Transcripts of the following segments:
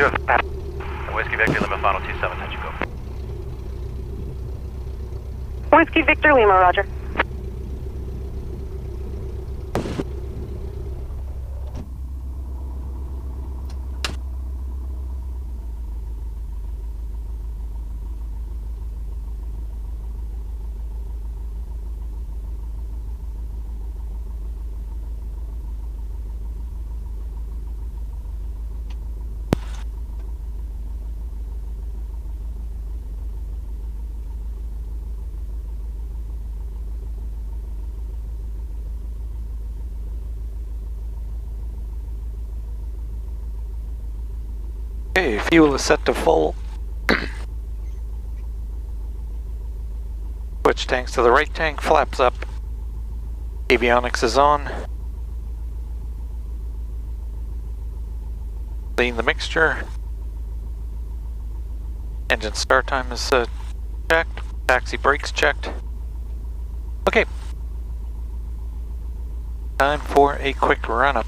do it. Whiskey Victor Lima, final 27, touch and go. Whiskey Victor Lima, roger. Okay, fuel is set to full. Switch tanks to the right tank, flaps up. Avionics is on. Clean the mixture. Engine start time is checked. Taxi brakes checked. Okay. Time for a quick run-up.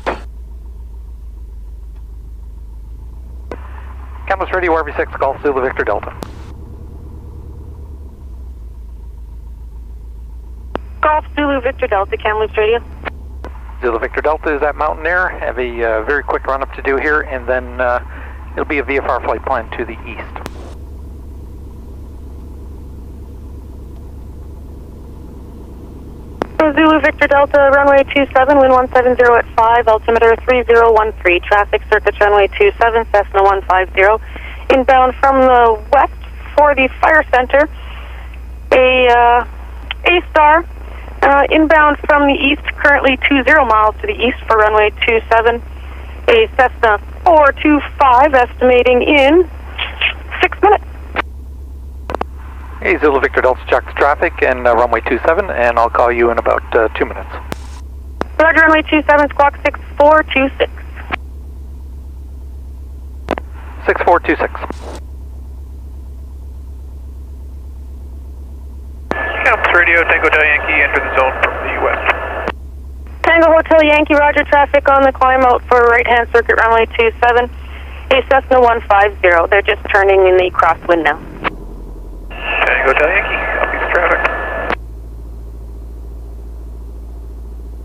Kamloops Radio RV6, Golf Zulu Victor Delta. Golf Zulu Victor Delta, Kamloops Radio. Zulu Victor Delta is at Mountain Air. Have a very quick run-up to do here, and then it'll be a VFR flight plan to the east. Zulu Victor Delta, runway 27, wind 170 at 5, altimeter 3013, traffic circuit runway 27, Cessna 150, inbound from the west for the fire center, A-star, inbound from the east, currently 20 miles to the east for runway 27, a Cessna 425, estimating in 6 minutes. Hey, Zulu Victor Delta checks traffic and runway 27, and I'll call you in about 2 minutes. Roger, runway 27, squawk 6426. 6426. Kamloops Radio, Tango Hotel Yankee, enter the zone from the west. Tango Hotel Yankee, roger, traffic on the climb out for right-hand circuit runway 27, a Cessna 150. They're just turning in the crosswind now. Tango Hotel Yankee, copy the traffic.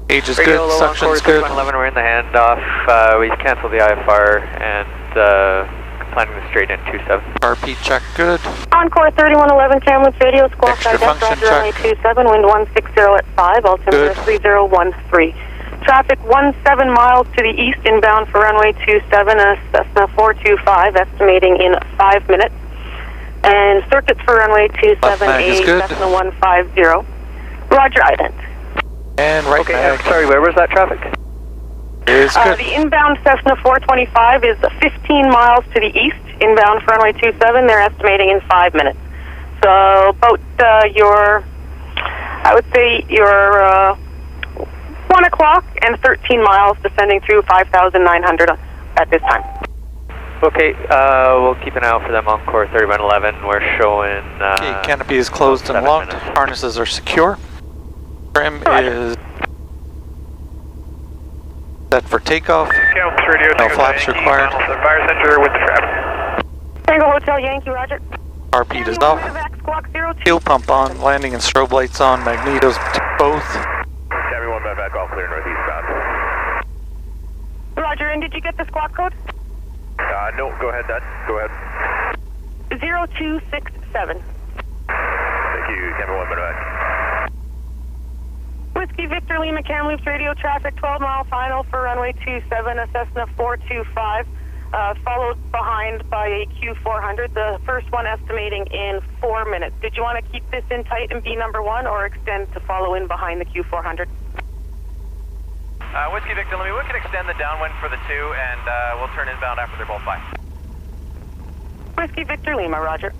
Age is good, suction's good. 11, we're in the handoff. We've canceled the IFR and planning the straight in 27. RP check good. Encore 3111, Kamloops Radio, squawk Extra ident, function roger, runway check. 27, wind 160 at 5, altimeter Good. 3013. Traffic 17 miles to the east, inbound for runway 27, a Cessna 425, estimating in 5 minutes. And circuits for runway 27, Left mag is a good. Cessna 150. Roger, ident. And right mag sorry, where was that traffic? is good. The inbound Cessna 425 is 15 miles to the east, inbound for runway 27. They're estimating in 5 minutes. So about I would say your 1 o'clock and 13 miles descending through 5,900 at this time. Okay, we'll keep an eye out for them. Encore 3111, we're showing... Okay, canopy is closed and 7 locked. minutes. Harnesses are secure. Trim is set for takeoff. Kamloops Radio, No Tango flaps Hotel Yankee, required. final to the fire center with the traffic. Tango Hotel Yankee, roger. RP is off. Squawk 02. Fuel pump on. Landing and strobe lights on. Magnetos to both. Cabby 1 back, all clear northeastbound. Roger, and did you get the squawk code? No, go ahead, Dad. Go ahead. 0267. Thank you, Cabby 1 back. Whiskey Victor Lima, Kamloops Radio, traffic 12-mile final for runway 27, a Cessna 425, followed behind by a Q400, the first one estimating in 4 minutes. Did you want to keep this in tight and be number 1 or extend to follow in behind the Q400? Whiskey Victor Lima, we can extend the downwind for the 2 and we'll turn inbound after they're both by. Whiskey Victor Lima, roger.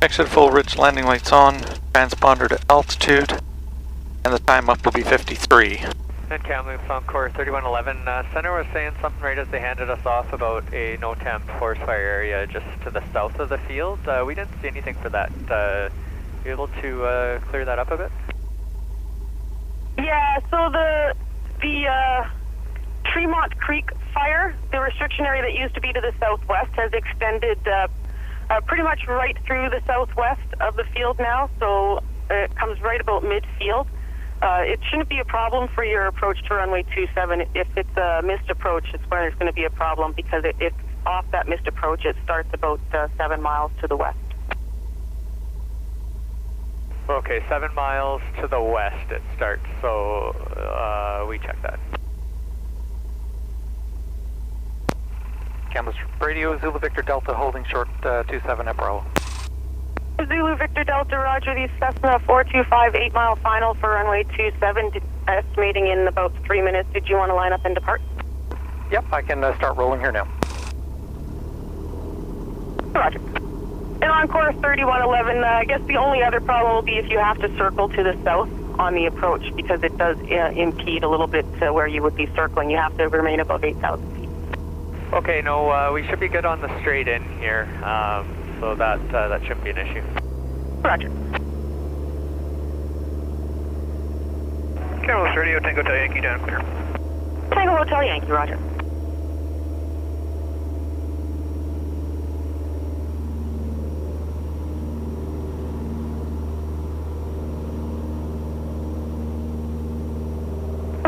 Exit full ridge landing lights on. Transponder to altitude. And the time up will be 53. And Kamloops, Encore 3111. Center was saying something right as they handed us off about a no-temp forest fire area just to the south of the field. We didn't see anything for that. You able to clear that up a bit? Yeah, so the Tremont Creek fire. The restriction area that used to be to the southwest has extended pretty much right through the southwest of the field now, so it comes right about midfield. It shouldn't be a problem for your approach to runway 27. If it's a missed approach, it's where there's going to be a problem, because if off that missed approach, it starts about 7 miles to the west. Okay, 7 miles to the west it starts, so we check that. Kamloops radio, Zulu Victor Delta holding short 27 at Bravo. Zulu Victor Delta, roger. The Cessna 425 8-mile final for runway 27, estimating in about 3 minutes. Did you want to line up and depart? Yep, I can start rolling here now. Roger. And on course 3111, I guess the only other problem will be if you have to circle to the south on the approach, because it does impede a little bit where you would be circling. You have to remain above 8,000 feet. Okay, no, we should be good on the straight in here, so that shouldn't be an issue. Roger. Kamloops radio, Tango Hotel Yankee, down clear. Tango Hotel Yankee, roger.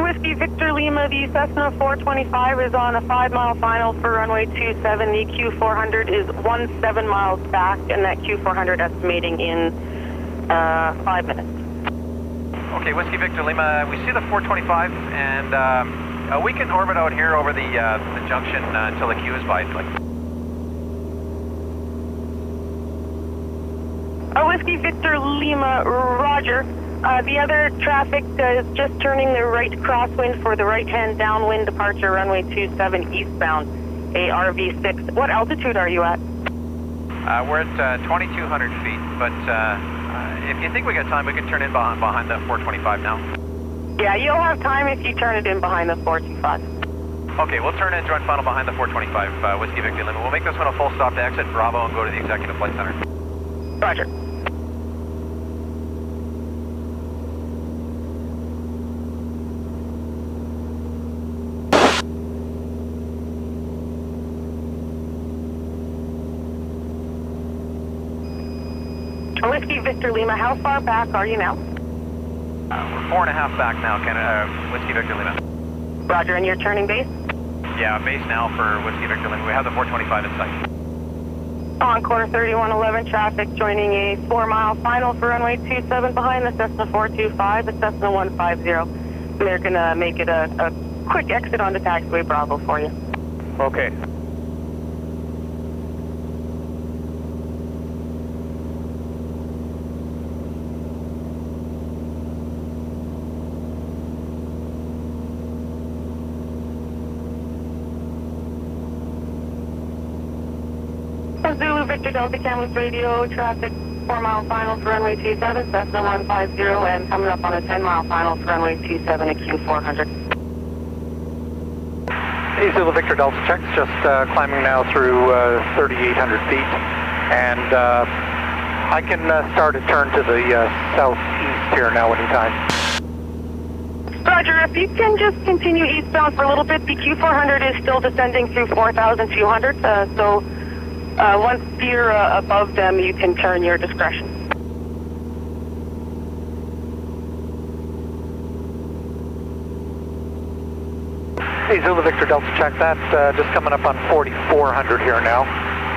Whiskey Victor Lima, the Cessna 425 is on a 5-mile final for runway 27. The Q400 is 17 miles back, and that Q400 estimating in 5 minutes. Okay, Whiskey Victor Lima, we see the 425, and we can orbit out here over the junction until the Q is by. Whiskey Victor Lima, roger. The other traffic is just turning the right crosswind for the right-hand downwind departure, runway 27 eastbound, a RV6. What altitude are you at? We're at 2,200 feet, but if you think we got time, we can turn in behind the 425 now. Yeah, you'll have time if you turn it in behind the 425. Okay, we'll turn in joint final behind the 425, Whiskey Victor Lima. We'll make this one a full stop to exit Bravo and go to the Executive Flight Center. Roger. Whiskey Victor Lima, how far back are you now? We're 4.5 back now, Whiskey Victor Lima. Roger, and you're turning base? Yeah, base now for Whiskey Victor Lima. We have the 425 in sight. On corner 3111, traffic joining a 4-mile final for runway 27 behind the Cessna 425, the Cessna 150. They're going to make it a quick exit onto taxiway Bravo for you. Okay. Zulu Victor Delta, Kamloops radio, traffic 4-mile final for runway 27, Cessna 150, and coming up on a 10-mile final for runway 27 at Q400. Hey, Zulu Victor Delta checks, just climbing now through 3,800 feet, and I can start a turn to the southeast here now anytime. Roger, if you can just continue eastbound for a little bit, the Q400 is still descending through 4,200, so once you're above them, you can turn your discretion. Hey, Zulu Victor Delta check, that's just coming up on 4,400 here now.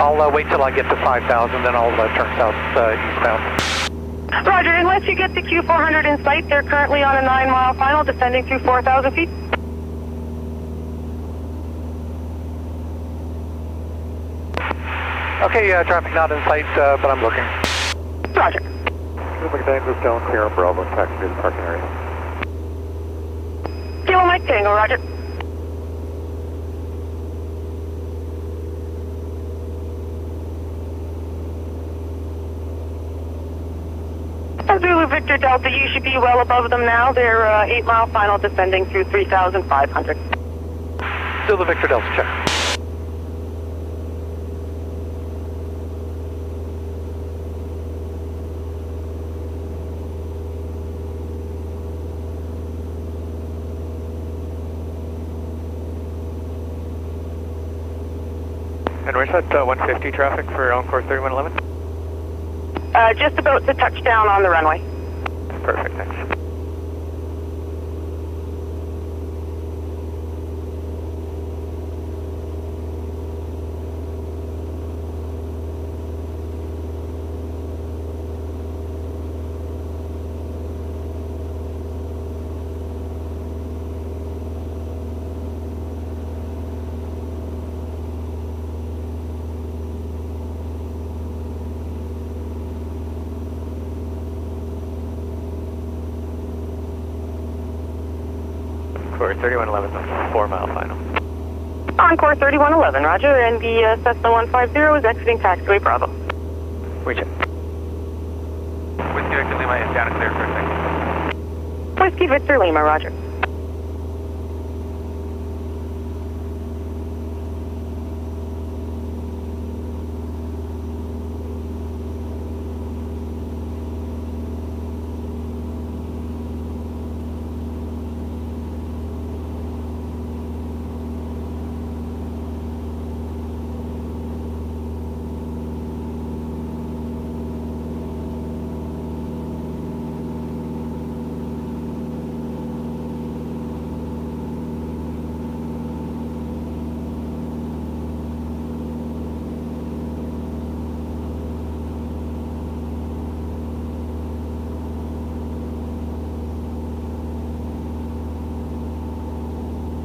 I'll wait till I get to 5,000, then I'll turn south eastbound. Roger, unless you get the Q400 in sight, they're currently on a 9-mile final, descending through 4,000 feet. Okay, traffic not in sight, but I'm looking. Roger. Zulu Tango down clear on Bravo, taxi to the parking area. Kilo Mike Tango, roger. Zulu Victor Delta, you should be well above them now. They're 8-mile final, descending through 3,500. Zulu Victor Delta check. And where's that 150 traffic for Encore 3111? Just about to touch down on the runway. Perfect, thanks. Encore 3111, 4 mile final. Encore 3111, roger, and the Cessna 150 is exiting taxiway Bravo. We check. Whiskey Victor Lima is down and clear for a second. Whiskey Victor Lima, roger.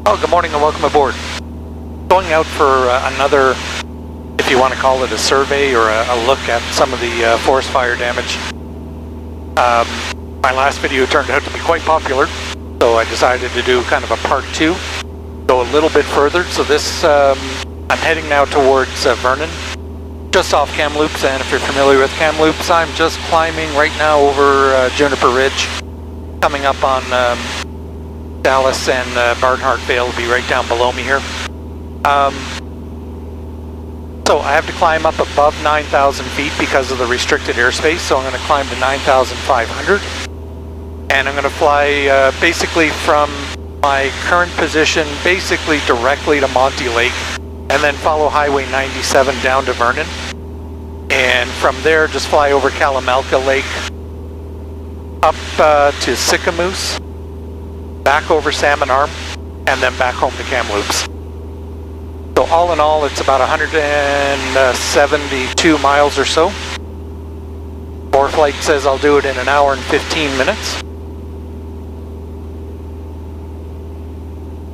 Oh, good morning and welcome aboard. Going out for another, if you want to call it a survey or a look at some of the forest fire damage. My last video turned out to be quite popular, so I decided to do kind of a part 2, go a little bit further. So this, I'm heading now towards Vernon, just off Kamloops, and if you're familiar with Kamloops, I'm just climbing right now over Juniper Ridge, coming up on Dallas and Barnhart Vale will be right down below me here. So I have to climb up above 9,000 feet because of the restricted airspace, so I'm going to climb to 9,500. And I'm going to fly basically from my current position basically directly to Monte Lake, and then follow Highway 97 down to Vernon. And from there just fly over Kalamalka Lake, up to Sicamous, back over Salmon Arm, and then back home to Kamloops. So all in all, it's about 172 miles or so. FlighT says I'll do it in an hour and 15 minutes.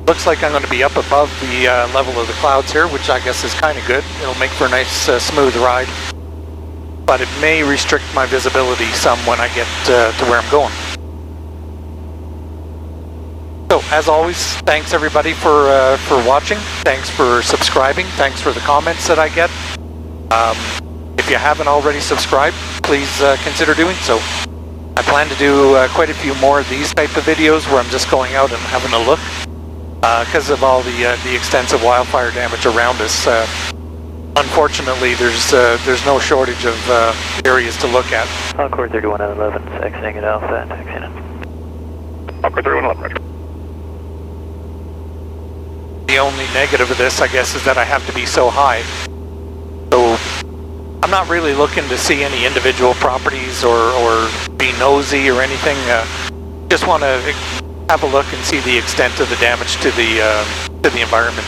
Looks like I'm going to be up above the level of the clouds here, which I guess is kind of good. It'll make for a nice smooth ride. But it may restrict my visibility some when I get to where I'm going. So, as always, thanks everybody for watching. Thanks for subscribing. Thanks for the comments that I get. If you haven't already subscribed, please consider doing so. I plan to do quite a few more of these type of videos where I'm just going out and having a look. Because of all the extensive wildfire damage around us. Unfortunately, there's no shortage of areas to look at. Encore 3111, exiting at Alpha and taxiing in. Encore 3111, roger. The only negative of this, I guess, is that I have to be so high. So I'm not really looking to see any individual properties or be nosy or anything. Just want to have a look and see the extent of the damage to the environment.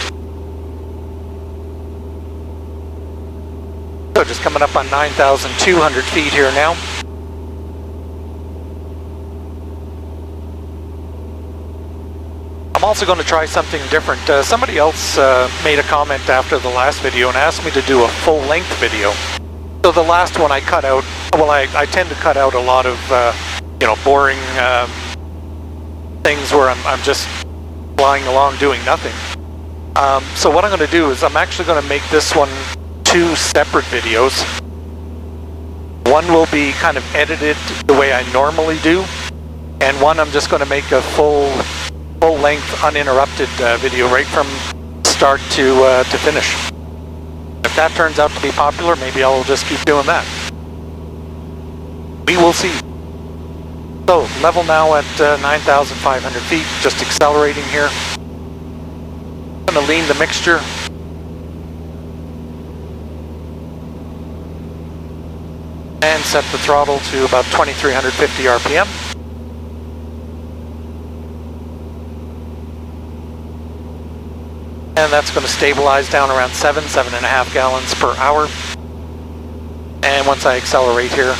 So just coming up on 9,200 feet here now. I'm also going to try something different. Somebody else made a comment after the last video and asked me to do a full-length video. So the last one I cut out, well, I tend to cut out a lot of, boring things where I'm just flying along doing nothing. So what I'm going to do is I'm actually going to make this one 2 separate videos. One will be kind of edited the way I normally do, and one I'm just going to make a full-length, uninterrupted video right from start to finish. If that turns out to be popular, maybe I'll just keep doing that. We will see. So, level now at 9,500 feet, just accelerating here. I'm going to lean the mixture. And set the throttle to about 2350 RPM. And that's going to stabilize down around 7.5 gallons per hour. And once I accelerate here,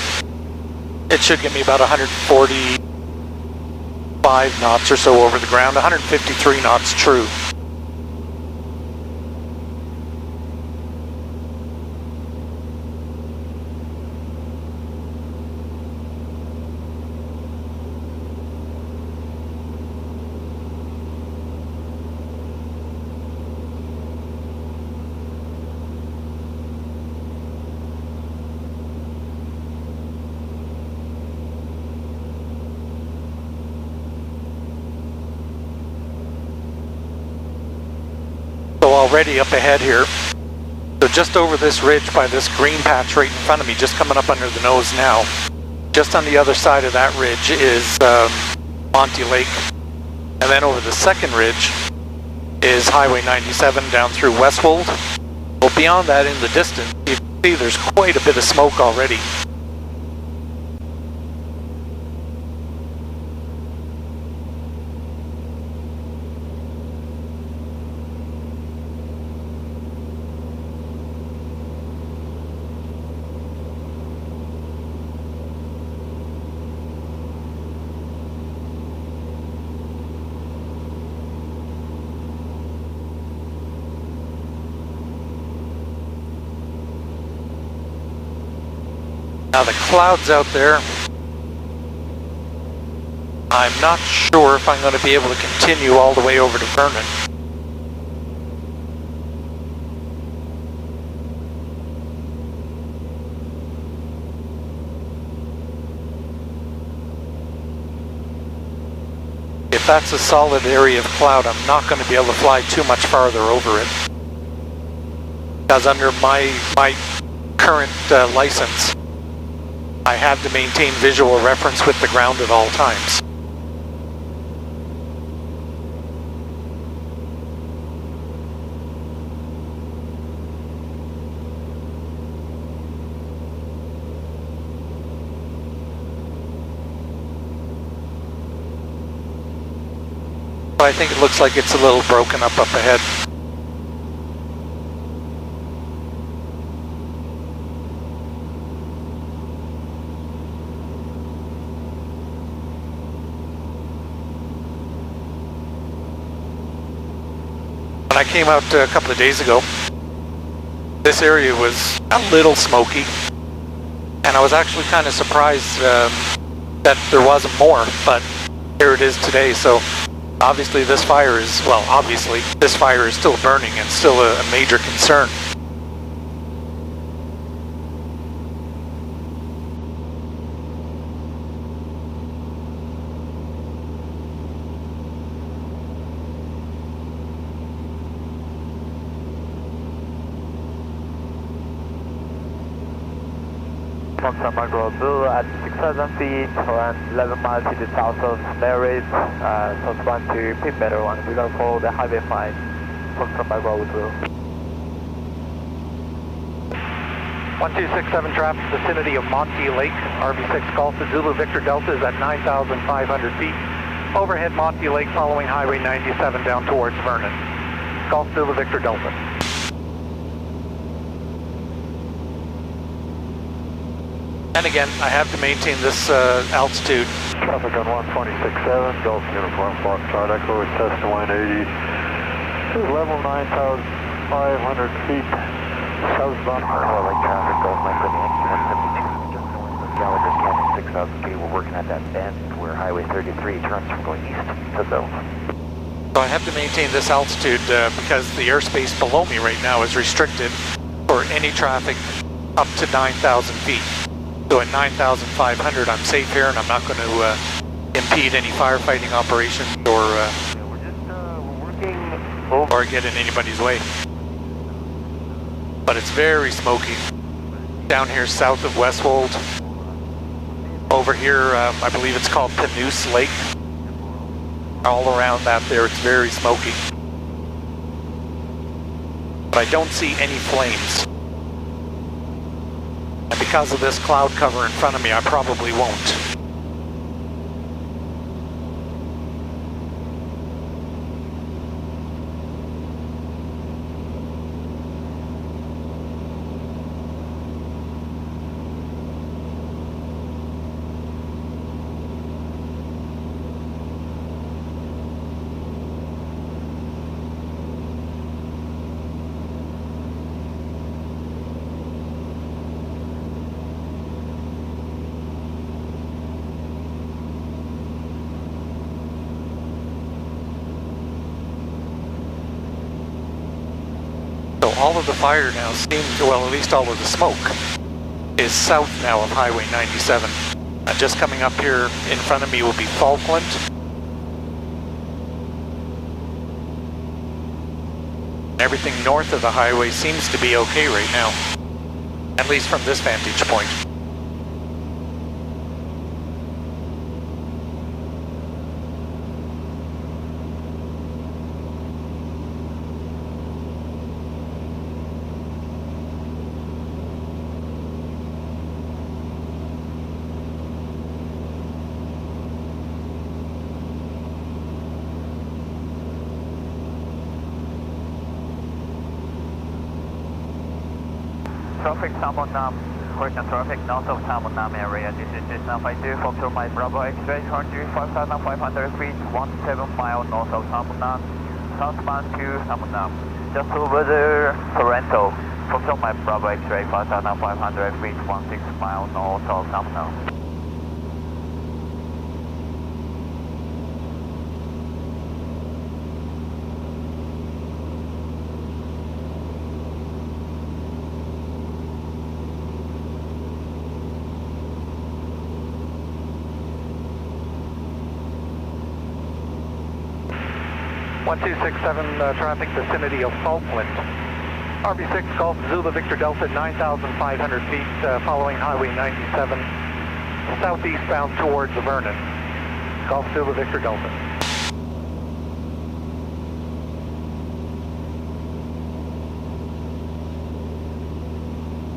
it should get me about 145 knots or so over the ground, 153 knots true. Already up ahead here, so just over this ridge by this green patch right in front of me, just coming up under the nose now, just on the other side of that ridge is Monte Lake, and then over the second ridge is Highway 97 down through Westwold. Well, beyond that in the distance, you can see there's quite a bit of smoke already. Now the clouds out there, I'm not sure if I'm going to be able to continue all the way over to Vernon. If that's a solid area of cloud, I'm not going to be able to fly too much farther over it. Because under my current license, I have to maintain visual reference with the ground at all times. So I think it looks like it's a little broken up ahead. When I came out a couple of days ago, this area was a little smoky, and I was actually kind of surprised that there wasn't more, but here it is today. So obviously this fire is, well, obviously this fire is still burning and still a major concern. Monte Blue at 6,000 feet, around 11 miles to the south of Marys, southbound to Pit Better One. We're going to follow the Highway 5, Monte Blue. 1267 traffic, vicinity of Monte Lake, RV6 Golf to Zulu Victor Delta is at 9,500 feet. Overhead Monte Lake following Highway 97 down towards Vernon. Golf Zulu Victor Delta. And again, I have to maintain this altitude. Traffic on 1267, Golf Uniform Foxtrot Echo with test to 180. Level 9,500 feet. Southbound. Monte Lake traffic, Golf Mike with Yankee 172. Just going from Gallagher Canyon 6,000 feet. We're working at that bend where Highway 33 turns from going east to south. So I have to maintain this altitude because the airspace below me right now is restricted for any traffic up to 9,000 feet. So at 9,500 I'm safe here, and I'm not going to impede any firefighting operations or or get in anybody's way. But it's very smoky down here south of Westwold. Over here, I believe it's called Panoose Lake. All around that there, it's very smoky. But I don't see any flames. And because of this cloud cover in front of me, I probably won't. So all of the fire now seems, well, at least all of the smoke is south now of Highway 97. Just coming up here in front of me will be Falkland. Everything north of the highway seems to be okay right now, at least from this vantage point. Traffic Salmon correction traffic north of Salmon area. This is 952 Foxtrot Mike Bravo X-ray, currently 5,500 feet, 17 miles north of Salmon, southbound to Salmon. Just over the Toronto. Foxtrot Mike Bravo X-ray, 5,500 feet, 16 miles north of Salmon. Traffic vicinity of Falkland. RV6 Golf Zulu Victor Delta 9,500 feet following Highway 97 southeastbound towards Vernon. Golf Zulu Victor Delta.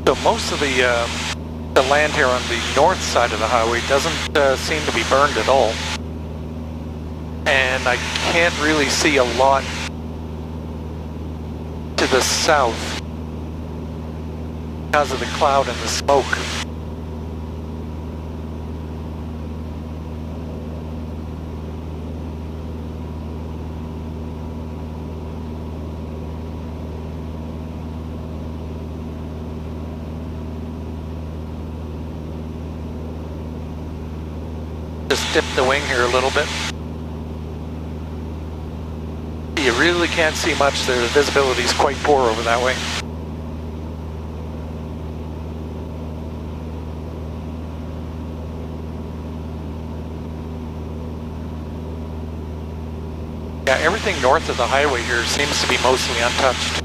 So most of the land here on the north side of the highway doesn't seem to be burned at all. And I can't really see a lot to the south because of the cloud and the smoke. Just dip the wing here a little bit. You really can't see much there. The visibility is quite poor over that way. Yeah, everything north of the highway here seems to be mostly untouched.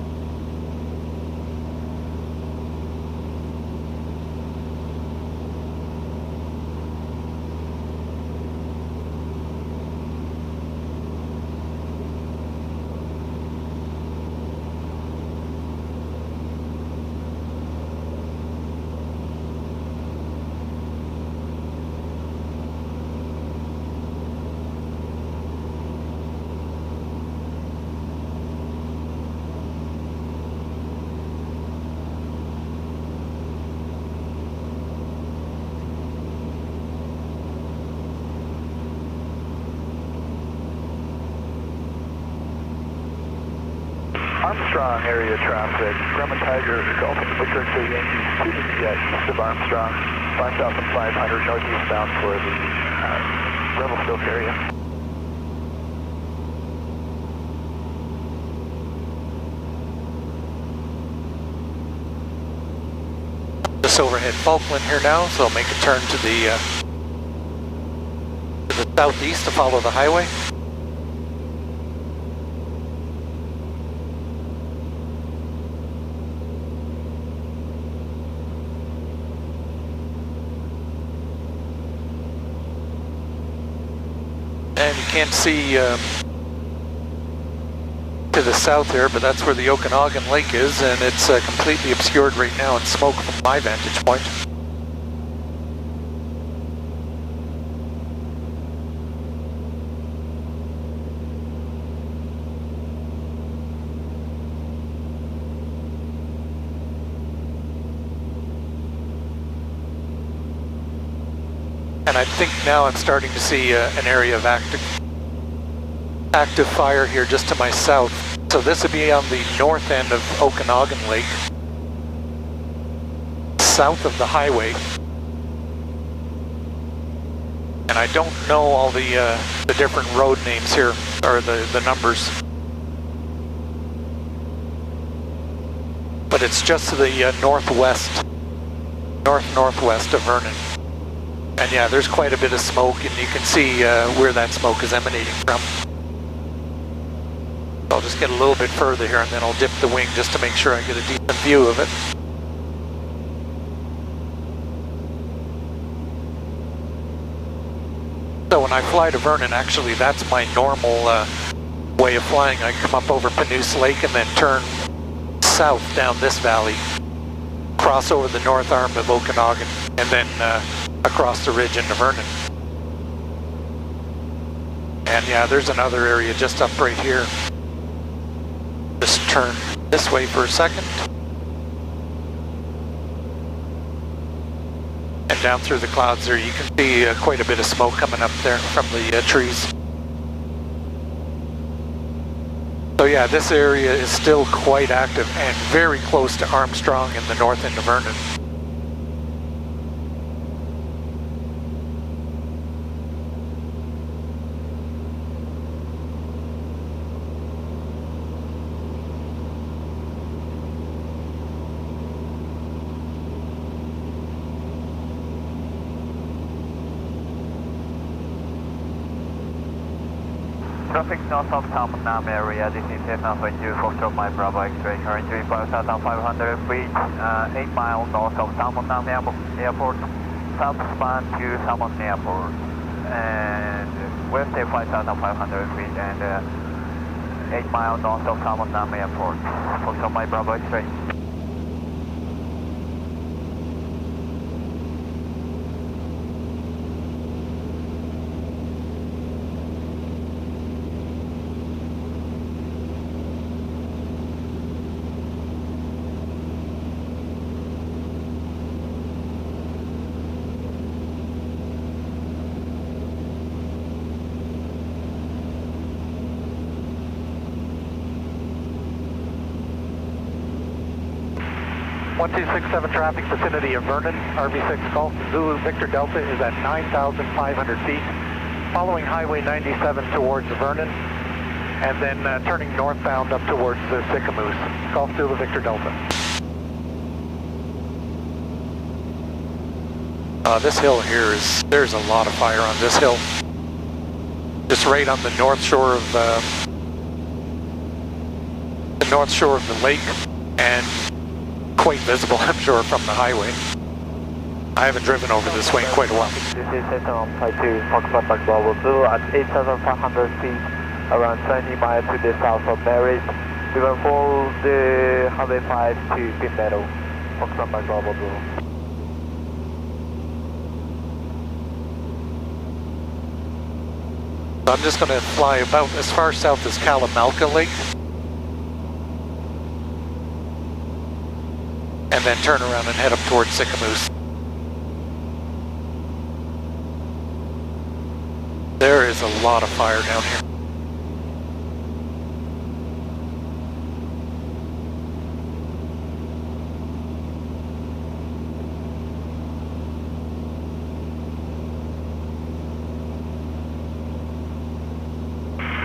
Armstrong area traffic, Grumman Tiger, Golf Victor to Yankee, 2 to jet east of Armstrong, 5,500 northeastbound for the Revelstoke area. Just overhead Falkland here now, so I'll make a turn to the southeast to follow the highway. And you can't see to the south here, but that's where the Okanagan Lake is, and it's completely obscured right now in smoke from my vantage point. And I think now I'm starting to see an area of active fire here just to my south. So this would be on the north end of Okanagan Lake, south of the highway. And I don't know all the different road names here, or the numbers. But it's just to the northwest, northwest of Vernon. And yeah, there's quite a bit of smoke, and you can see where that smoke is emanating from. I'll just get a little bit further here, and then I'll dip the wing just to make sure I get a decent view of it. So when I fly to Vernon, actually that's my normal way of flying. I come up over Monte Lake and then turn south down this valley, cross over the north arm of Okanagan, and then across the ridge into Vernon. And yeah, there's another area just up right here. Just turn this way for a second. And down through the clouds there, you can see quite a bit of smoke coming up there from the trees. So yeah, this area is still quite active and very close to Armstrong in the north end of Vernon. Traffic north of Kamloops area, this is Cessna 22 Foxtrot Mike Bravo X-ray, currently 5,500 feet, 8 miles north of Kamloops Airport, southbound to Kamloops Airport, and we'll stay 5,500 feet and 8 miles north of Kamloops Airport, Foxtrot Mike Bravo X-ray. One 267 traffic vicinity of Vernon, RV6 Golf Zulu Victor Delta is at 9,500 feet, following Highway 97 towards Vernon, and then turning northbound up towards Sicamous. Golf Zulu Victor Delta. This hill here there's a lot of fire on this hill. Just right on the north shore of the lake, and quite visible, I'm sure, from the highway. I haven't driven over this way in quite a while. This is Cessna 52 Foxtrot Mike Bravo Zulu at 8,500 feet, around 20 miles to the south of Mary's. We will follow the Highway 5 to Pin Meadow, Foxtrot Mike Bravo Zulu. I'm just going to fly about as far south as Kalamalka Lake, and then turn around and head up towards Sicamous. There is a lot of fire down here.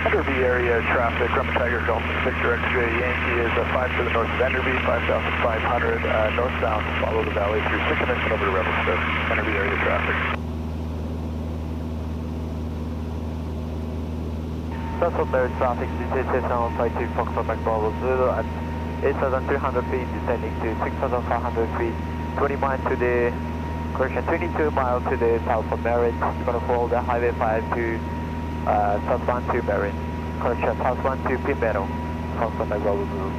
Enderby area traffic, Grumman Tiger Golf Victor X-ray Yankee is 5 to the north of Enderby, 5,500 northbound, follow the valley through Sicamous and over to Revelstoke. Enderby area traffic. South of Mary's traffic, this is Cessna 52 Foxtrot Mike Bravo Zulu at 8,300 feet, descending to 6,500 feet, 22 miles to the south of Mary's. You're going to follow the Highway 5 to southbound to Marin. Correction, southbound to Pin Meadow. Southbound by Bravo Zulu.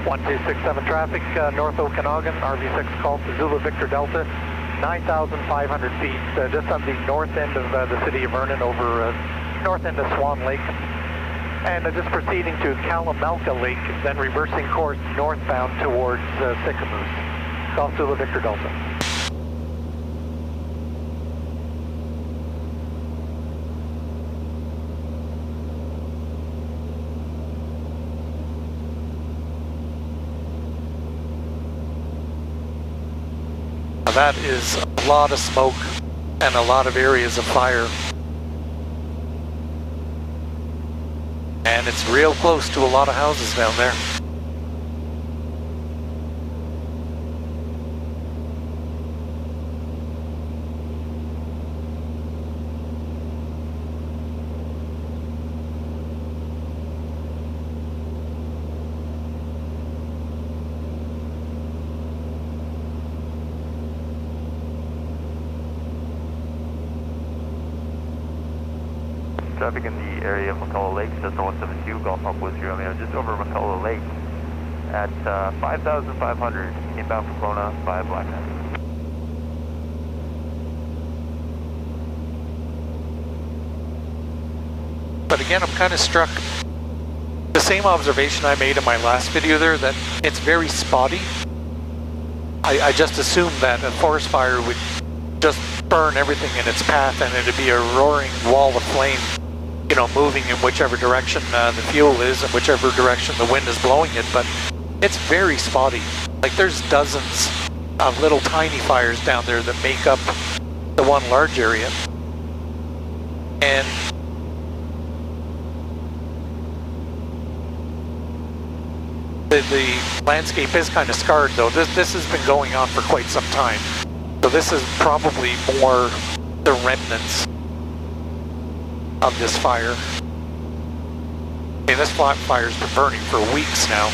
One 267 traffic, North Okanagan, RV6 Golf Zulu Victor Delta, 9,500 feet, just on the north end of the city of Vernon, over north end of Swan Lake. And just proceeding to Kalamalka Lake, then reversing course northbound towards Sicamous. Golf Zulu Victor Delta. That is a lot of smoke and a lot of areas of fire. And it's real close to a lot of houses down there. Traffic in the area of McCullough Lake, just north of the Golf Up with you. Just over McCullough Lake at 5,500, inbound from Kelowna by Black Knight. But again, I'm kind of struck. The same observation I made in my last video there, that it's very spotty. I just assumed that a forest fire would just burn everything in its path and it'd be a roaring wall of flame, you know, moving in whichever direction the fuel is and whichever direction the wind is blowing it, but it's very spotty. Like, there's dozens of little tiny fires down there that make up the one large area. And the landscape is kind of scarred though. This has been going on for quite some time. So this is probably more the remnants of this fire. I mean, this fire's been burning for weeks now.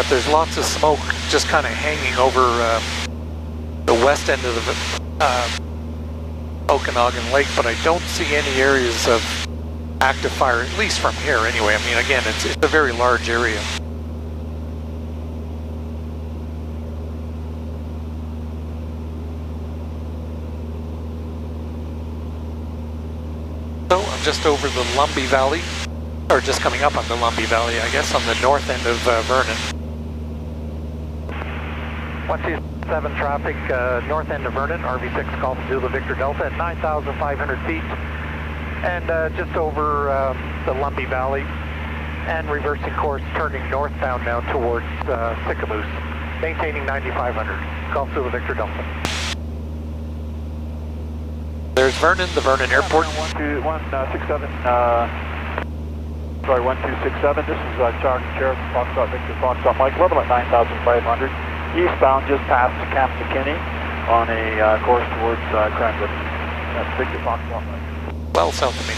There's lots of smoke just kind of hanging over the west end of the Okanagan Lake, but I don't see any areas of active fire, at least from here anyway. I mean, again, it's a very large area. So I'm just over the Lumbee Valley, or just coming up on the Lumbee Valley, I guess, on the north end of Vernon. 127 traffic, north end of Vernon, RV6 Golf Zulu Victor Delta at 9,500 feet, and just over the Lumbee Valley, and reversing course, turning northbound now towards Sicamous, maintaining 9,500, Golf Zulu Victor Delta. There's Vernon, the Vernon Airport. 1267, 1267, this is Charlie Sheriff, Foxtrot Victor, Foxtrot Mike, level at 9,500. Eastbound just past Camp McKinney on a course towards Cranbrook. That's Victor Foxtrot Mike. Well south of me.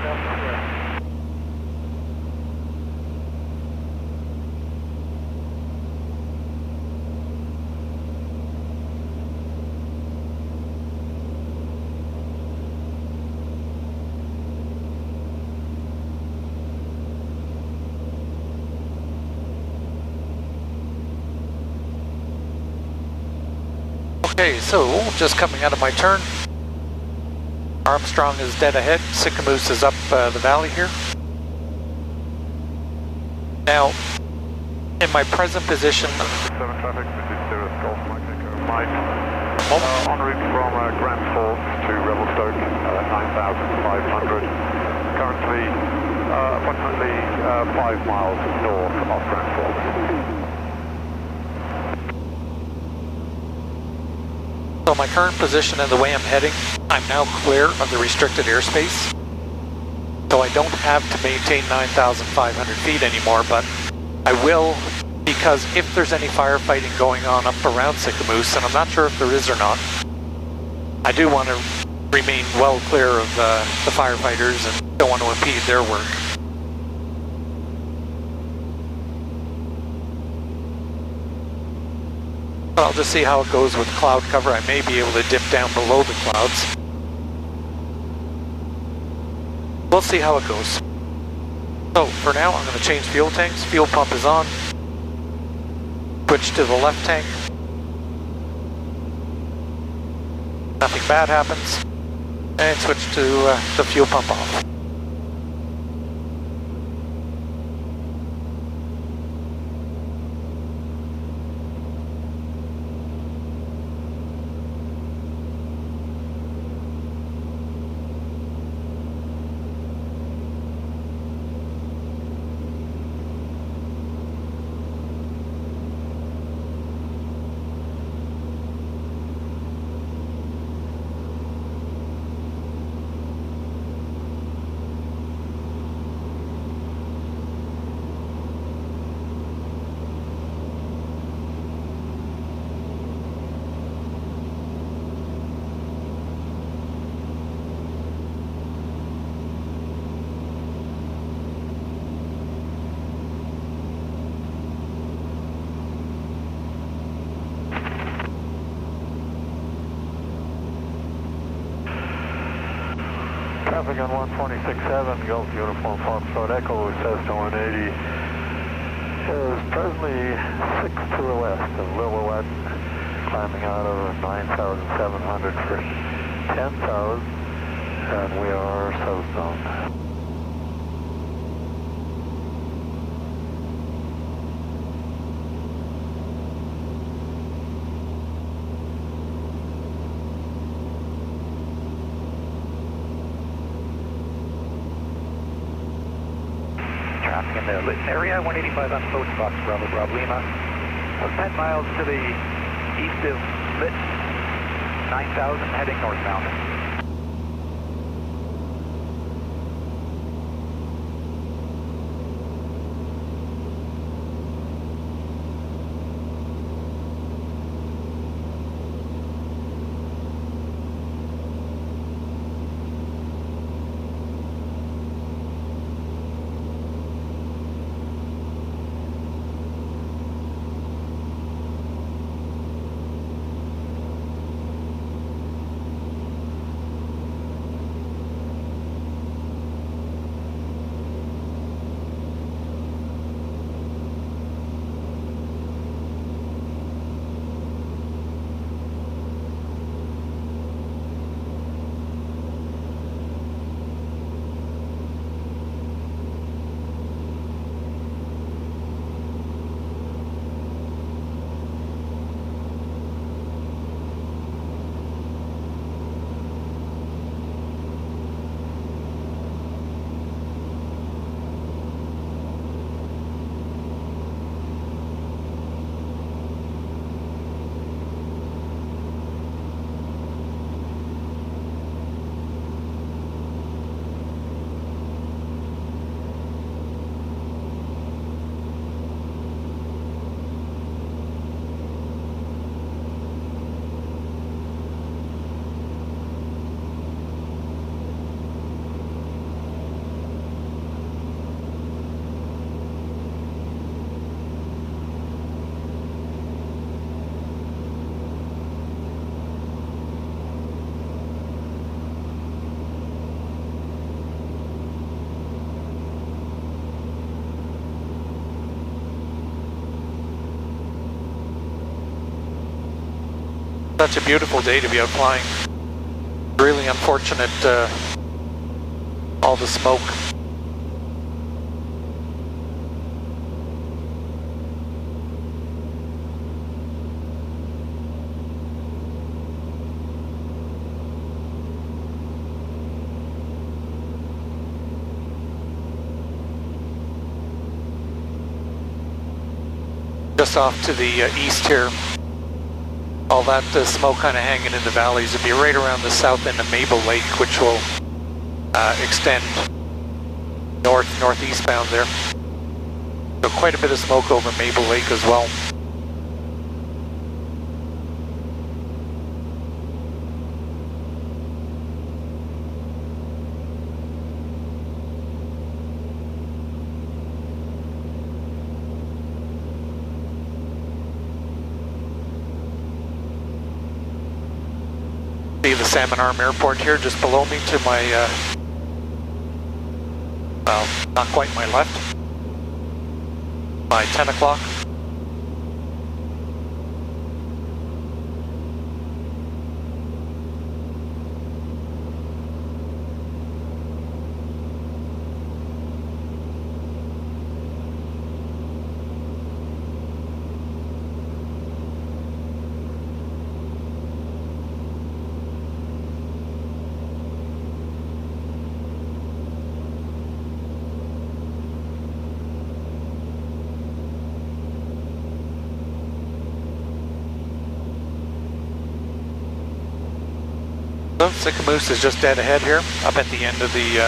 Delta Sierra. Okay, so just coming out of my turn. Armstrong is dead ahead. Sicamous is up the valley here. Now, in my present position... 7 traffic, this is Cirrus Golf Mike, Mike. En route from Grand Forks to Revelstoke, 9,500. Currently approximately 5 miles north of Grand Forks. So my current position and the way I'm heading, I'm now clear of the restricted airspace. So I don't have to maintain 9,500 feet anymore, but I will, because if there's any firefighting going on up around Sicamous, and I'm not sure if there is or not, I do want to remain well clear of the firefighters and don't want to impede their work. I'll just see how it goes with cloud cover. I may be able to dip down below the clouds. We'll see how it goes. So for now, I'm going to change fuel tanks. Fuel pump is on. Switch to the left tank. Nothing bad happens. And switch to the fuel pump off. Traffic on 126.7, Gulf Uniform Foxtrot Echo, Cessna 180 is presently 6 to the west of Lillooet, climbing out of 9,700 for 10,000, and we are southbound. In the Lytton area, 185 on approach, Fox Bravo, Bravo Lima. 10 miles to the east of Lytton, 9,000 heading northbound. Such a beautiful day to be out flying. Really unfortunate, all the smoke. Just off to the east here, all that smoke kind of hanging in the valleys. It'd be right around the south end of Maple Lake, which will extend northeastbound there. So quite a bit of smoke over Maple Lake as well. See the Salmon Arm Airport here just below me to my, well, not quite my left, by 10 o'clock. So Sicamous is just dead ahead here, up at the end of the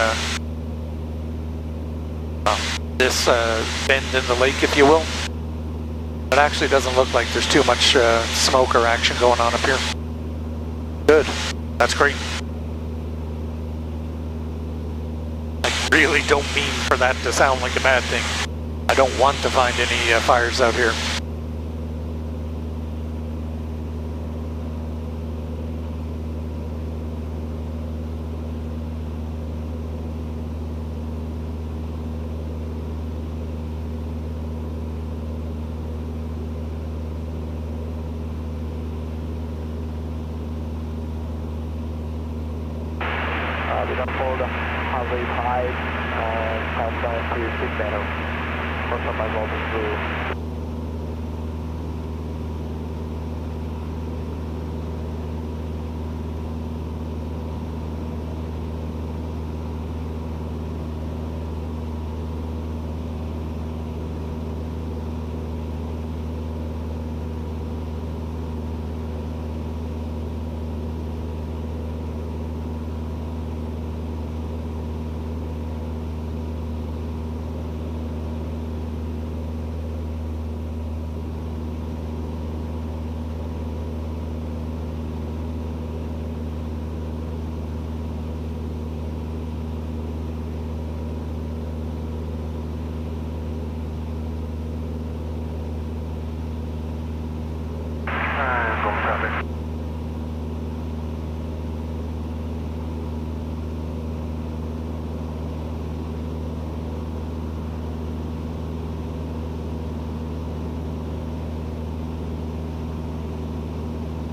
this bend in the lake, if you will. It actually doesn't look like there's too much smoke or action going on up here. Good, that's great. I really don't mean for that to sound like a bad thing. I don't want to find any fires out here. We don't follow the highway 5 and pass down to 6 Banner. First on my voltage through.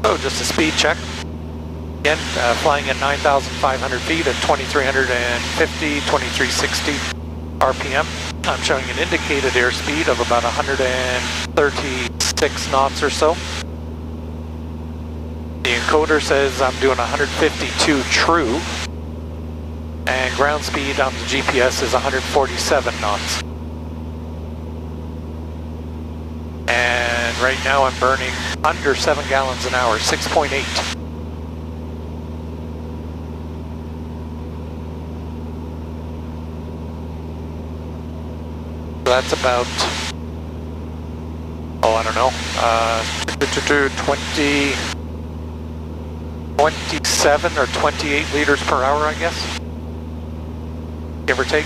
So just a speed check. Again, flying at 9,500 feet at 2,350, 2,360 RPM. I'm showing an indicated airspeed of about 136 knots or so. The encoder says I'm doing 152 true, and ground speed on the GPS is 147 knots. And right now I'm burning under 7 gallons an hour, 6.8. So that's about, oh, I don't know, 27 or 28 liters per hour, I guess, give or take.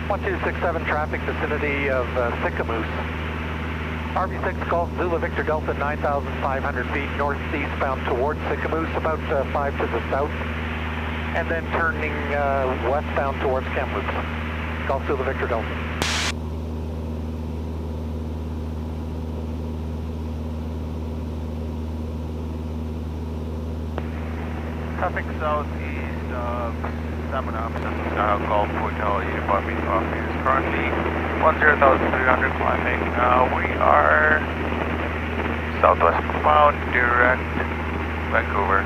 1267 traffic, vicinity of Sicamous. RV6 Golf Zulu Victor Delta, 9,500 feet northeast bound towards Sicamous, about 5 to the south, and then turning westbound towards Kamloops. Golf Zulu Victor Delta. Traffic southeast of Salmon Golf Hotel Uniform office. Currently 10,300 climbing. We are southwest bound, direct Vancouver.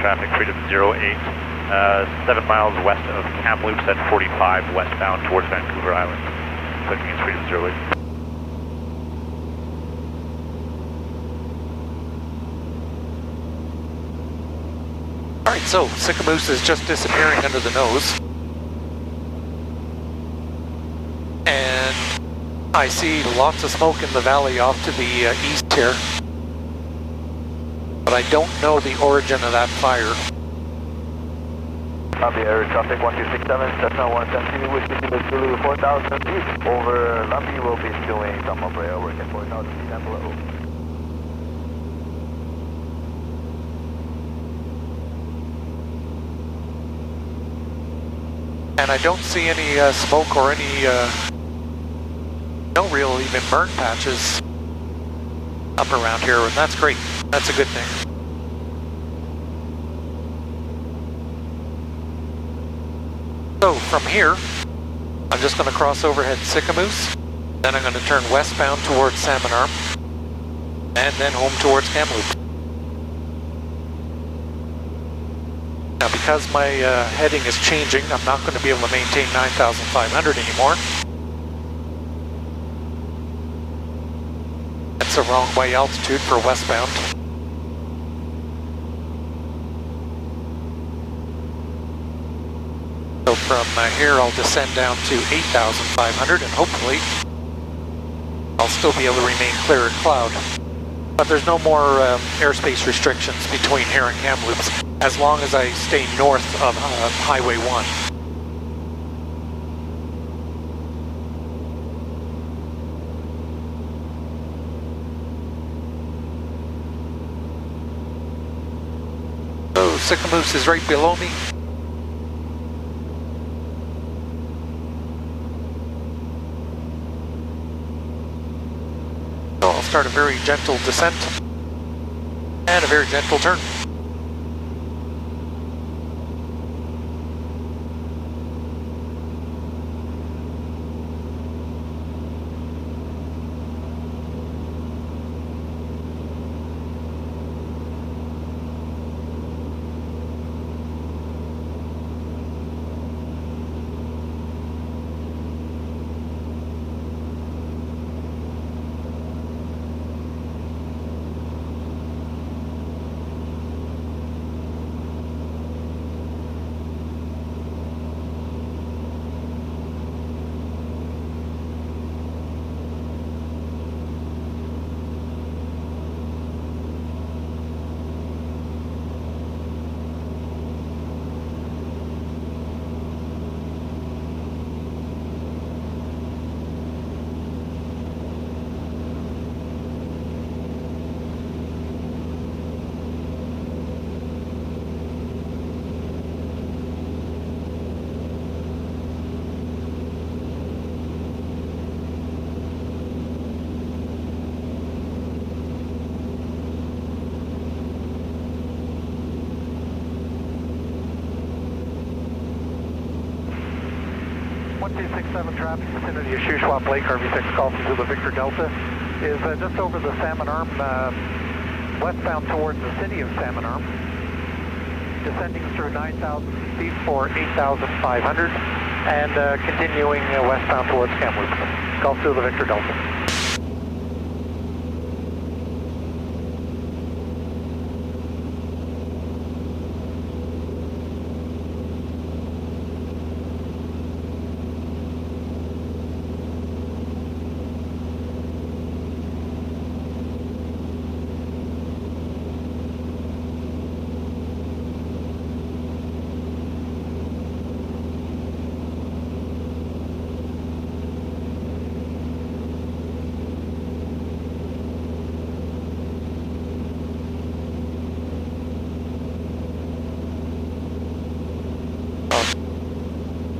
Traffic, freedom 08, 7 miles west of Kamloops at 45 westbound towards Vancouver Island. Clicking is freedom 08. Alright, so Sicamous is just disappearing under the nose. And I see lots of smoke in the valley off to the east here. But I don't know the origin of that fire. Copy, air traffic 1267, Cessna 172, Whiskey Kilo Zulu 4,000 feet. Over Lumpy, will be doing some of rail work at 4,000 feet and below. And I don't see any smoke or any, no real even burn patches up around here, and that's great. That's a good thing. So from here, I'm just going to cross overhead Sicamous, then I'm going to turn westbound towards Salmon Arm, and then home towards Kamloops. Now because my heading is changing, I'm not going to be able to maintain 9,500 anymore. That's the wrong way altitude for westbound. So from here I'll descend down to 8,500 and hopefully I'll still be able to remain clear of cloud. But there's no more airspace restrictions between here and Kamloops as long as I stay north of Highway 1. So Sicamous is right below me. So I'll start a very gentle descent and a very gentle turn. Traffic vicinity of Shuswap Lake, RV6 Golf Zulu Victor Delta, is just over the Salmon Arm, westbound towards the city of Salmon Arm, descending through 9,000 feet for 8,500. and continuing westbound towards Kamloops. Golf Zulu Victor Delta.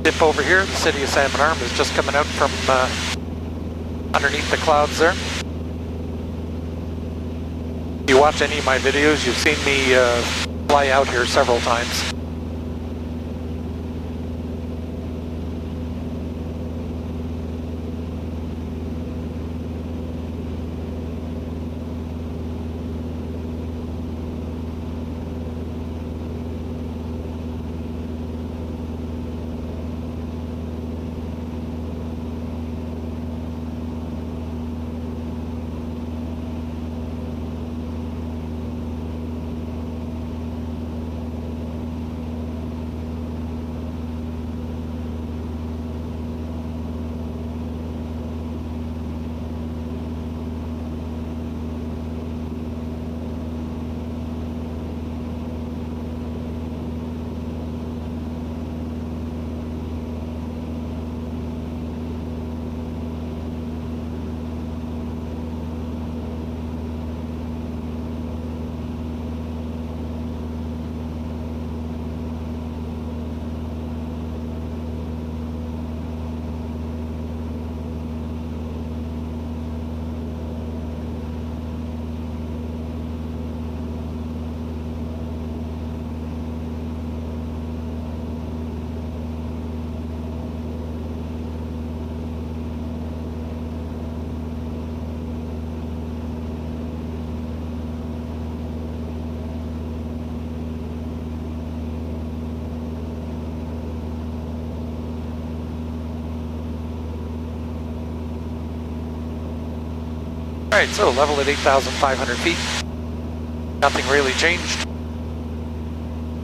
Dip over here, the city of Salmon Arm is just coming out from underneath the clouds there. If you watch any of my videos, you've seen me fly out here several times. Alright, so level at 8,500 feet. Nothing really changed.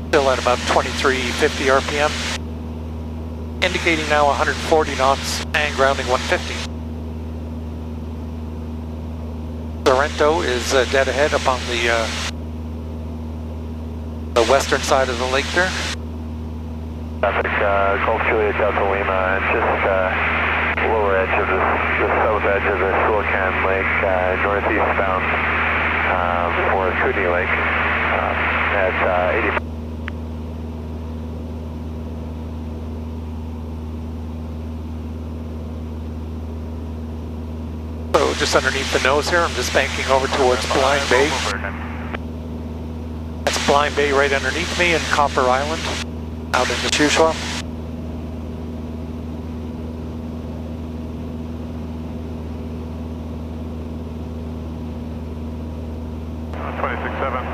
Still at about 2350 RPM. Indicating now 140 knots and grounding 150. Sorrento is dead ahead up on the western side of the lake there. Traffic, Gulf Juliet Delta Lima, and just lower edge of the south edge of the Silicon Lake, northeastbound for Kootenai Lake at 80. So just underneath the nose here, I'm just banking over towards Blind Bay. That's Blind Bay right underneath me and Copper Island out in the Shuswap.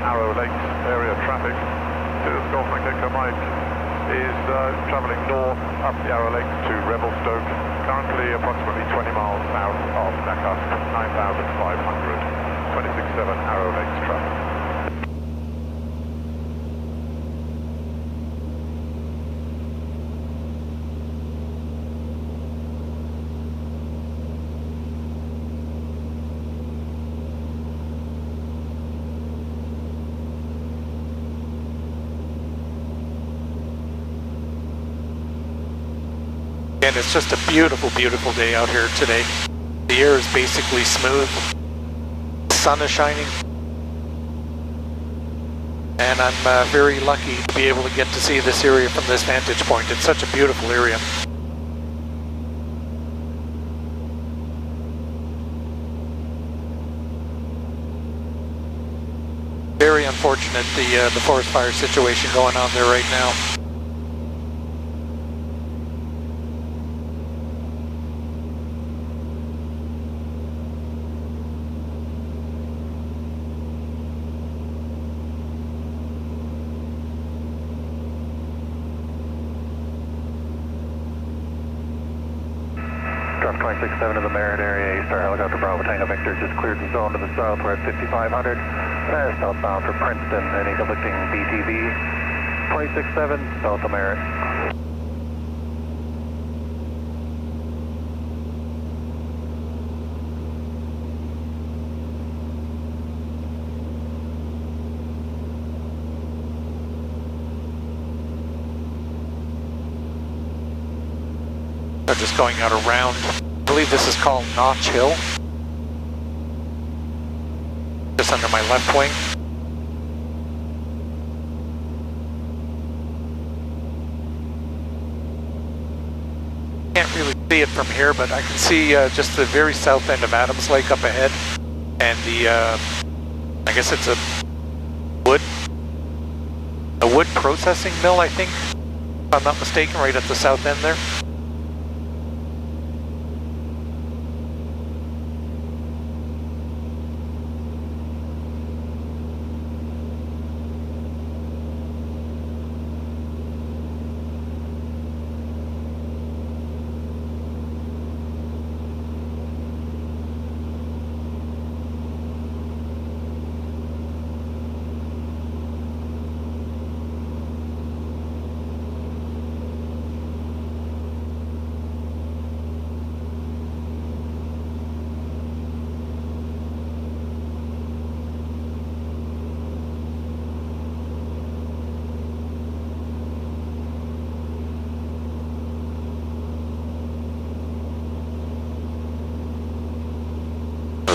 Arrow Lakes area traffic. Golf Mike Echo Mike is travelling north up the Arrow Lakes to Revelstoke, currently approximately 20 miles south of Takeoff, 9,500, 26.7 Arrow Lakes traffic. And it's just a beautiful, beautiful day out here today. The air is basically smooth. The sun is shining. And I'm very lucky to be able to get to see this area from this vantage point. It's such a beautiful area. Very unfortunate, the forest fire situation going on there right now. Ashcroft 267 to the Merritt area, A-Star helicopter Bravo Tango Victor just cleared the zone to the south. We're at 5500. Southbound for Princeton, any conflicting BTV. 267 south of Merritt. They're just going out around, I believe this is called Notch Hill. Just under my left wing. Can't really see it from here, but I can see just the very south end of Adams Lake up ahead. And the, I guess it's a wood processing mill, I think, if I'm not mistaken, right at the south end there.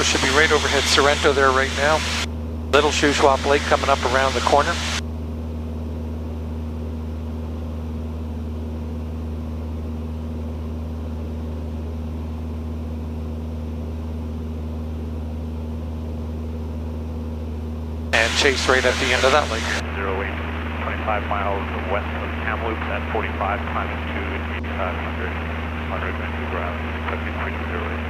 Should be right overhead Sorrento there right now. Little Shuswap Lake coming up around the corner. And Chase right at the end of that lake. 08, 25 miles west of Kamloops at 45, climbing to 8500 Vancouver Island, expecting 320.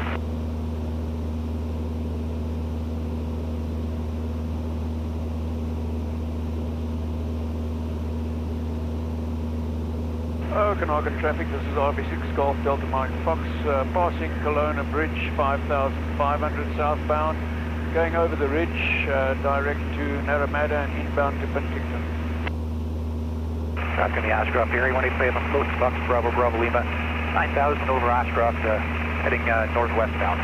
Okanagan traffic, this is RV6 Golf Delta Mike Fox, passing Kelowna Bridge, 5,500 southbound, going over the ridge, direct to Narramada and inbound to Penticton. Shotgun the Ashcroft area, 187 close to Fox, Bravo, Bravo Lima, 9,000 over Ashcroft, heading northwestbound.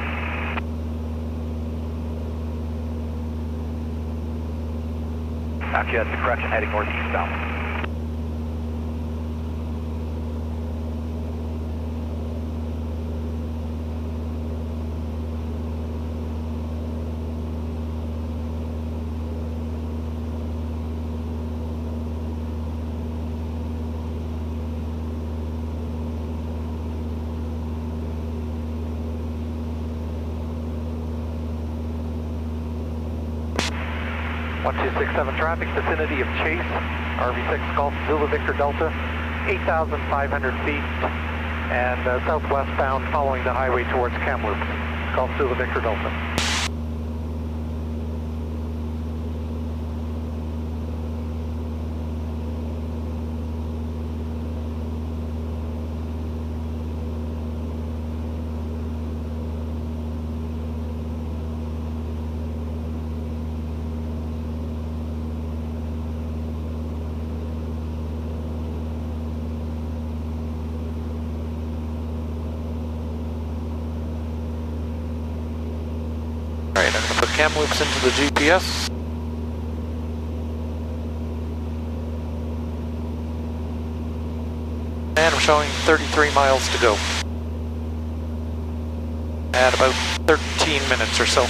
Actually, that's the correction, heading northeastbound. Traffic, vicinity of Chase, RV6 Golf Zulu Victor Delta, 8,500 feet, and southwestbound following the highway towards Kamloops, Golf Zulu Victor Delta. Alright, I'm going to put Kamloops into the GPS. And we're showing 33 miles to go. At about 13 minutes or so.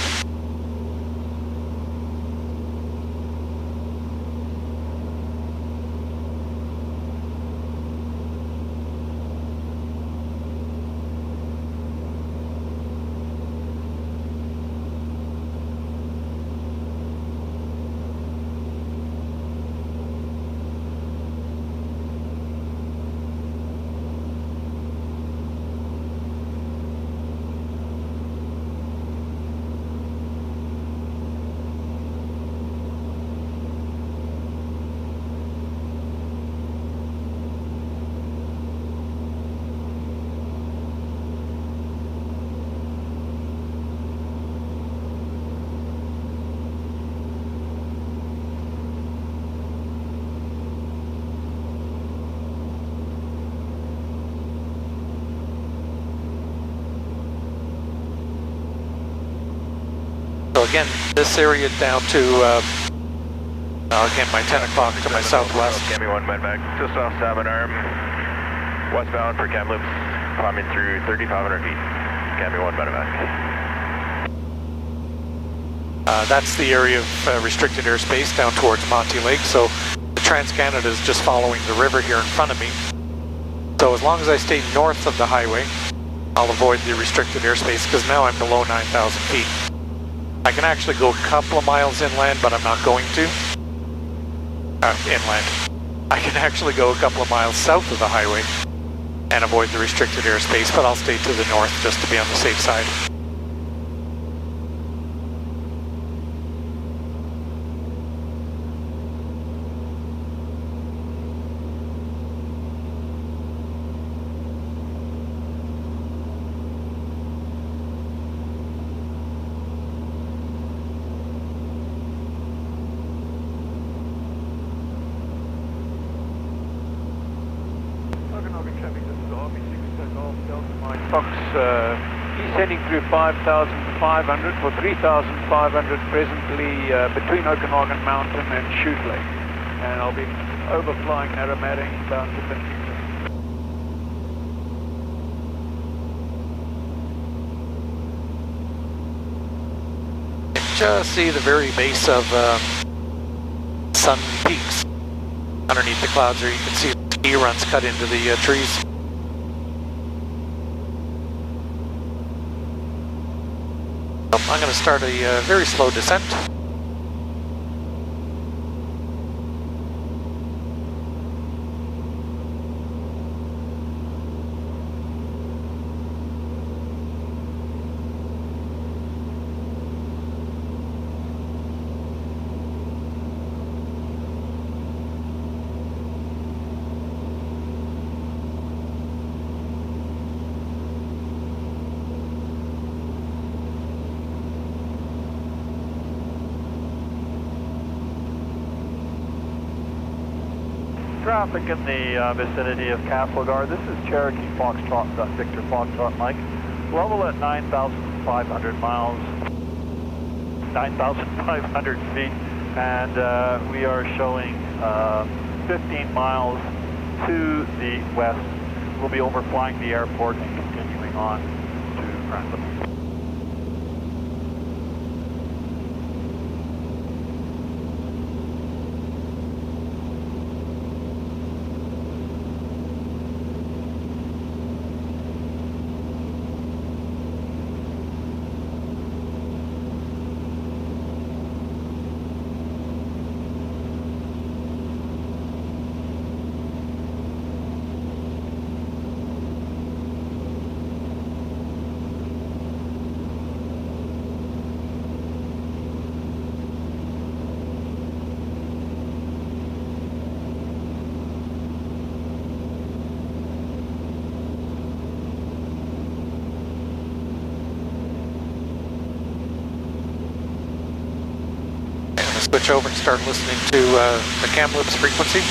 So again, this area down to, again, my 10 o'clock to my southwest. Cami 1 medevac, just off Salmon Arm, westbound for Kamloops, climbing through 3,500 feet. Cami 1 medevac. That's the area of restricted airspace down towards Monte Lake, so the Trans-Canada is just following the river here in front of me. So as long as I stay north of the highway, I'll avoid the restricted airspace because now I'm below 9,000 feet. I can actually go a couple of miles inland, but I'm not going to. Inland. I can actually go a couple of miles south of the highway and avoid the restricted airspace, but I'll stay to the north just to be on the safe side. Descending through 5,500 for 3,500 presently between Okanagan Mountain and Shute Lake. And I'll be overflying Narromada inbound to Vancouver. Just see the very base of Sun Peaks underneath the clouds there. You can see the ski runs cut into the trees. I'm going to start a very slow descent. Traffic in the vicinity of Castlegar. This is Cherokee Foxtrot, Victor Foxtrot Mike. Level at 9,500 miles, 9,500 feet, and we are showing 15 miles to the west. We'll be overflying the airport and continuing on to Cranbrook. Switch over and start listening to the Kamloops frequency.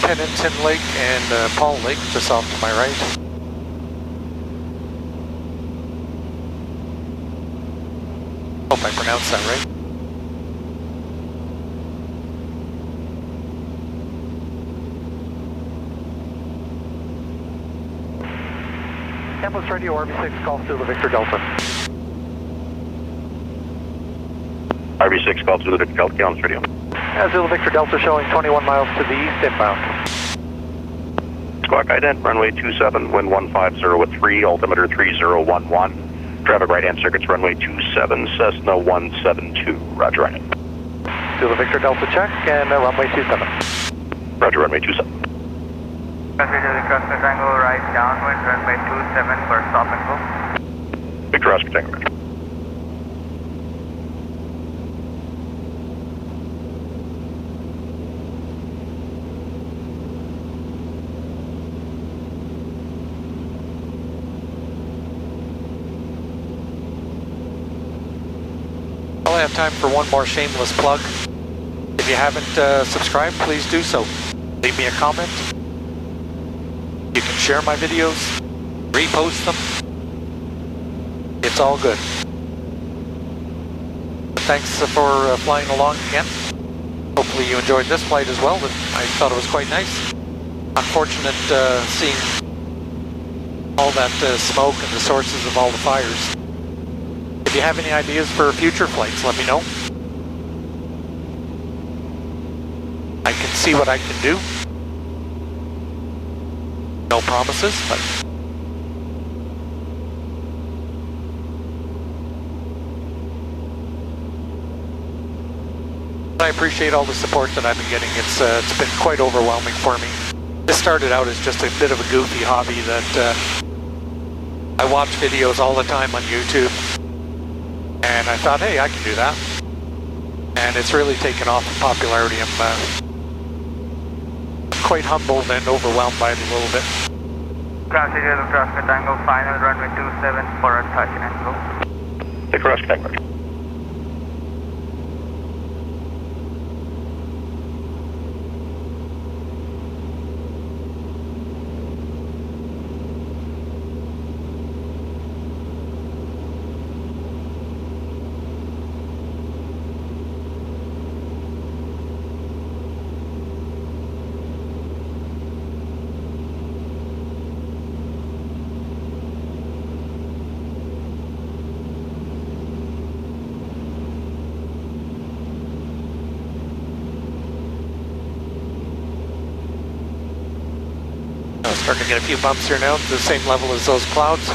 Pennington Lake and Paul Lake just off to my right. Hope I pronounced that right. Kamloops Radio RV6, call Zulu Victor Delta. RV6, call Zulu Victor Delta, Kamloops Radio. Zulu Victor Delta showing 21 miles to the east inbound. Squawk ident, runway 27, wind 150 at 3, altimeter 3011. Traffic right-hand circuits, runway 27, Cessna 172, roger right. Zulu Victor Delta check, and runway 27. Roger, runway 27. Consider Oscar Tango right downwind, runway 27 for stop and go. Victor Oscar Tango, Roger. Well, I have time for one more shameless plug. If you haven't subscribed, please do so. Leave me a comment. You can share my videos, repost them. It's all good. Thanks for flying along again. Hopefully you enjoyed this flight as well. I thought it was quite nice. Unfortunate seeing all that smoke and the sources of all the fires. If you have any ideas for future flights, let me know. I can see what I can do. No promises, but I appreciate all the support that I've been getting. It's been quite overwhelming for me. This started out as just a bit of a goofy hobby that I watch videos all the time on YouTube. And I thought, hey, I can do that. And it's really taken off in popularity. I'm quite humbled and overwhelmed by it a little bit. Consider Oscar Tango final runway 27 for a touch and go. Victor Oscar Tango, Roger. Starting to get a few bumps here now, the same level as those clouds.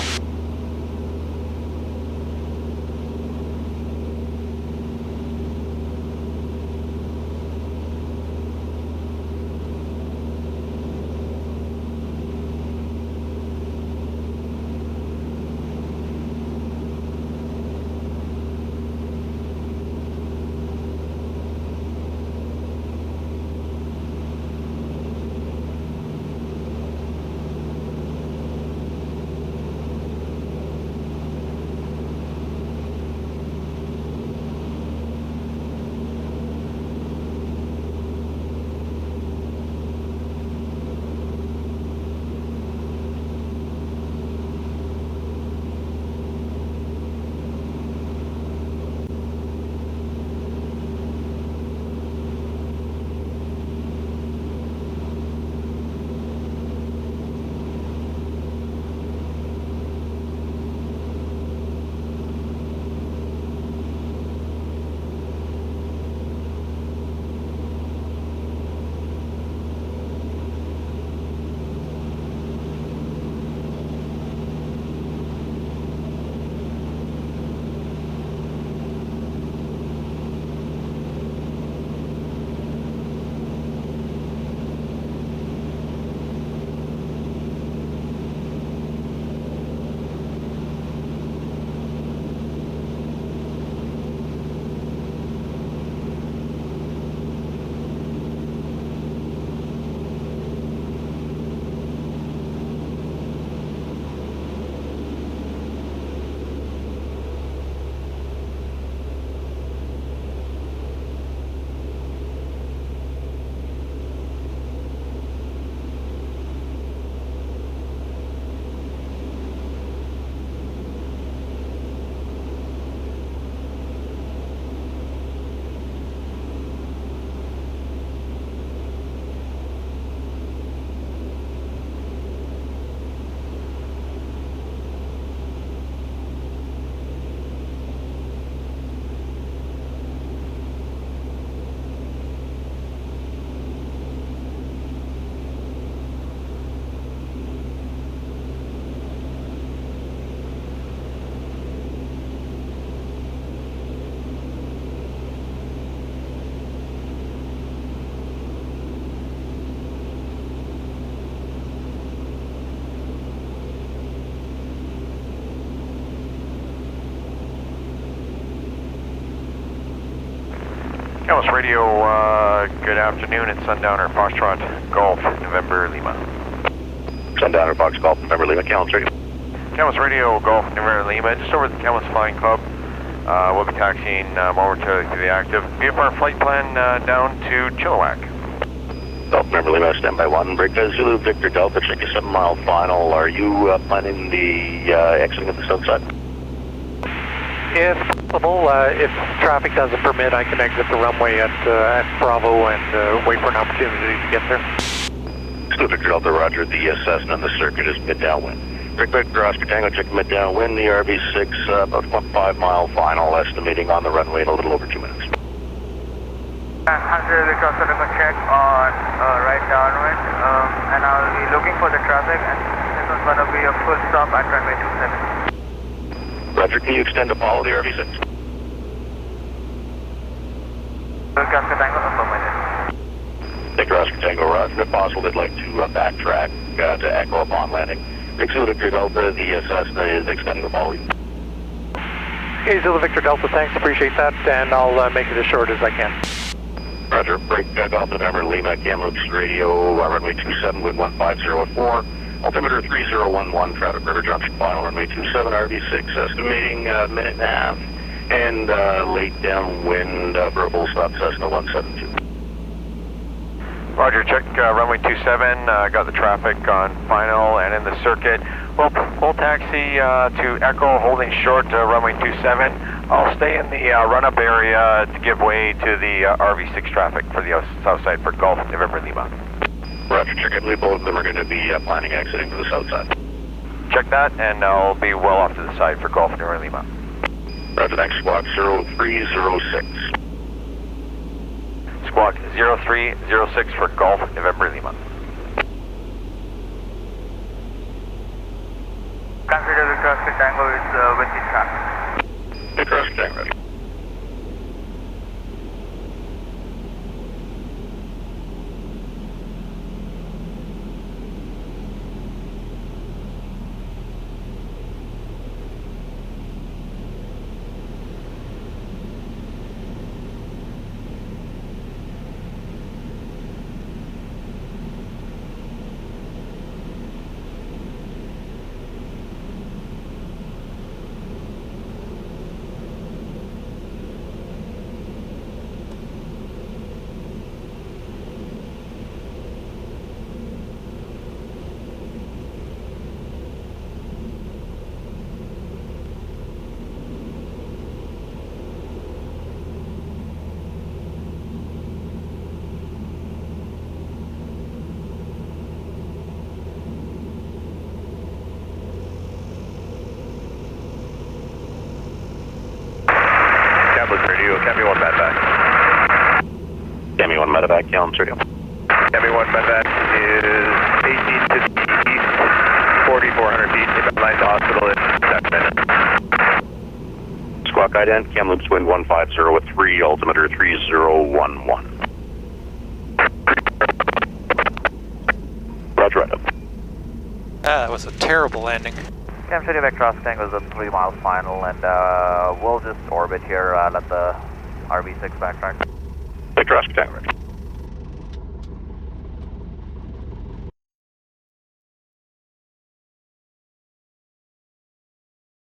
Sicamous Radio, good afternoon. It's Sundowner Foxtrot Golf, November Lima. Sundowner Fox Golf, November Lima, Kamloops Radio. Sicamous Radio, Golf, November Lima, just over the Sicamous Flying Club. We'll be taxiing momentarily to the active. VFR flight plan down to Chilliwack. Golf, November Lima, standby 1. Break Zulu Victor Delta, check your 7-mile final. Are you planning the exiting of the south side? If possible, if traffic doesn't permit, I can exit the runway at Bravo and wait for an opportunity to get there. Zulu Victor Delta, roger. The Cessna and the circuit is mid-downwind. Break Victor Oscar Tango, check mid-downwind. The RV6, about 1.5-mile final, estimating on the runway in a little over 2 minutes. 100 Victor Oscar Tango, check on right downwind, and I'll be looking for the traffic, and this one's going to be a full stop at runway 27. Roger, can you extend to follow the RV6? Oscar Tango, affirmative. Victor Oscar Tango, roger. If possible, they'd like to backtrack to Echo upon landing. Zulu Victor Delta, the Cessna is extending the follow. Okay, Zulu Victor Delta, thanks, appreciate that, and I'll make it as short as I can. Roger, break Golf November Lima, Kamloops Radio, runway 27, wind 150 at 4. Altimeter 3011, traffic river junction final, runway 27, RV6, estimating minute and a half, and late downwind for a full stop, Cessna 172. Roger, check runway 27, got the traffic on final and in the circuit. We'll taxi to Echo, holding short runway 27. I'll stay in the run-up area to give way to the RV6 traffic for the south side for Golf November Lima. Roger, check. I believe both of them are going to be planning exiting to the south side. Check that, and I'll be well off to the side for Golf November Lima. Roger, next squawk 0306. Squawk 0306 for Golf November Lima. Consider Victor Oscar Tango is within traffic. Victor Oscar Tango, ready. Cami 1 medevac. Cami 1 medevac, Kamloops Radio. Cami 1 medevac is 18 to the east, 4,400 feet, inbound line to hospital in 7 minutes. Squawk ident, Kamloops wind 150 with 3, altimeter 3011. Roger, right up. That was a terrible landing. Cam City Victor Oscar Tango is a 3 miles final, and we'll just orbit here, let the RV6 backtrack. Victor Oscar Tango, ready.